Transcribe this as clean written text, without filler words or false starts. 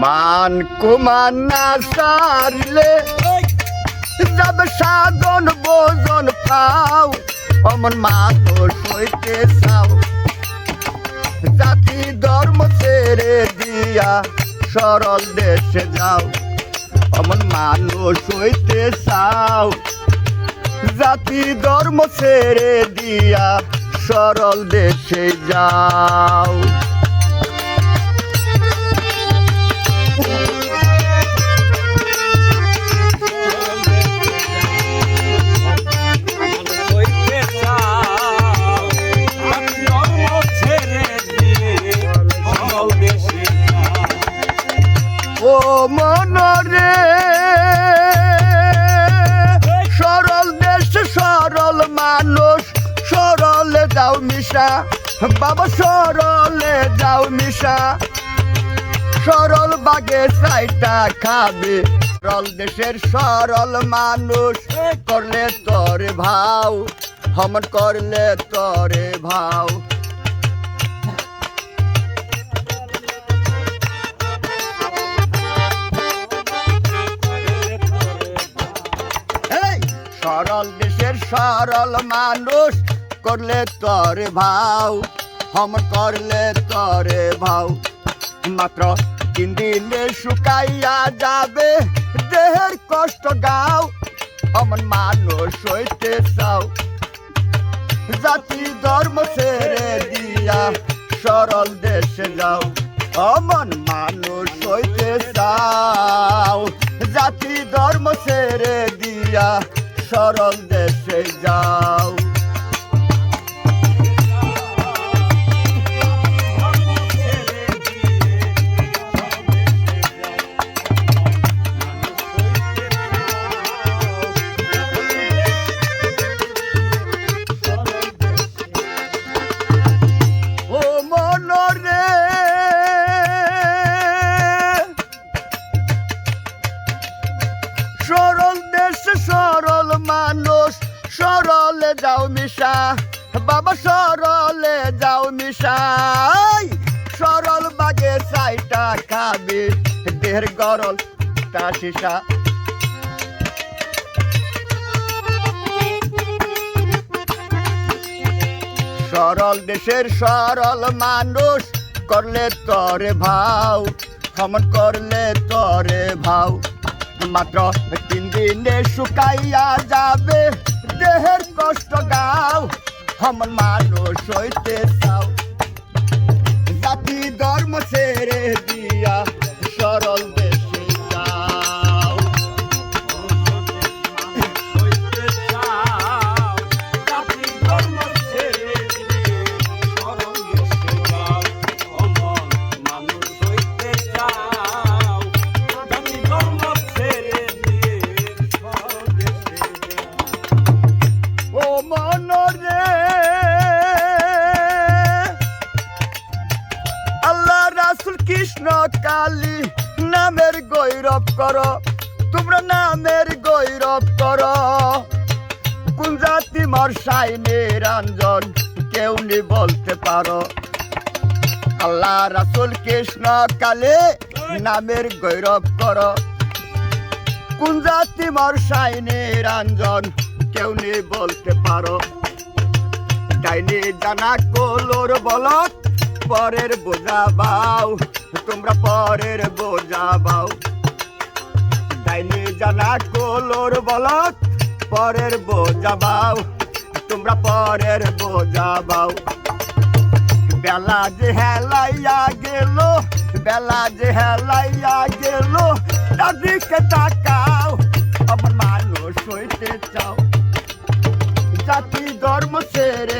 মান কুমান না সারলে যাবে সাধন ভোজন পাও অমন মানুষ হইতে চাও জাতি ধর্ম ছেড়ে দিয়া সরল দেশে যাও অমন মানুষ হইতে চাও জাতি ধর্ম ছেড়ে দিয়া সরল দেশে যাও ও মনরে সরল দেশ সরল মানুষ সরলে যাও মিশা বাবা সরলে যাও মিশা সরল বাগে চাইটা খাবে সরল দেশের সরল মানুষ করলে তরে ভাও হমন করলে তরে ভাও সরল দেশের সরল মানুষ করলে তরে ভাও হম করলে তরে ভাও মাত্র 3 দিনে শুকাইয়া যাবে দেহের কষ্ট গাও অমন মানুষ হইতে চাও জাতি ধর্ম ছেড়ে দিয়া সরল দেশে যাও অমন মানুষ হইতে চাও জাতি ধর্ম ছেড়ে দিয়া সরল দেশে যাও ও মনরে সরল দেশে সরল মানুষ সরলে যাও মিশা বাবা সরলে যাও মিশা সরল বাগে চাইটা খাবি দেহের গরল তা শিশা সরল দেশের সরল মানুষ করলে তরে ভাও হমন করলে তরে ভাও মাত্র 3 দিনে শুকাইয়া যাবে দেহের কষ্ট গাও হমন মানুষ হইতে চাও জাতি ধর্ম ছেড়ে দিয়া সরল দেশে যাও ও মনরে আল্লাহ রাসূল কৃষ্ণ কালী নামের গৌরব করো তোমরা নামের গৌরব করো কোন জাতি মোর সাই নিরঞ্জন কেউ নি বলতে পারো আল্লাহ রাসূল কৃষ্ণ কালী নামের গৌরব করো কোন জাতি মোর সাই নিরঞ্জন কেউ নি বলতে পারো ডাইনি জানা কলোর বলক পরের বোঝা বাও তোমরা পরের বোঝা বাও ডাইনি জানা কলোর বলক পরের বোঝা বাও তোমরা পরের বোঝা বাও বেলা যে হেলাইয়া গেল বেলা যে হেলাইয়া গেল তাদিকে তাকাও আমার মানুষ হইতে চাও জাতি ধর্ম ছেড়ে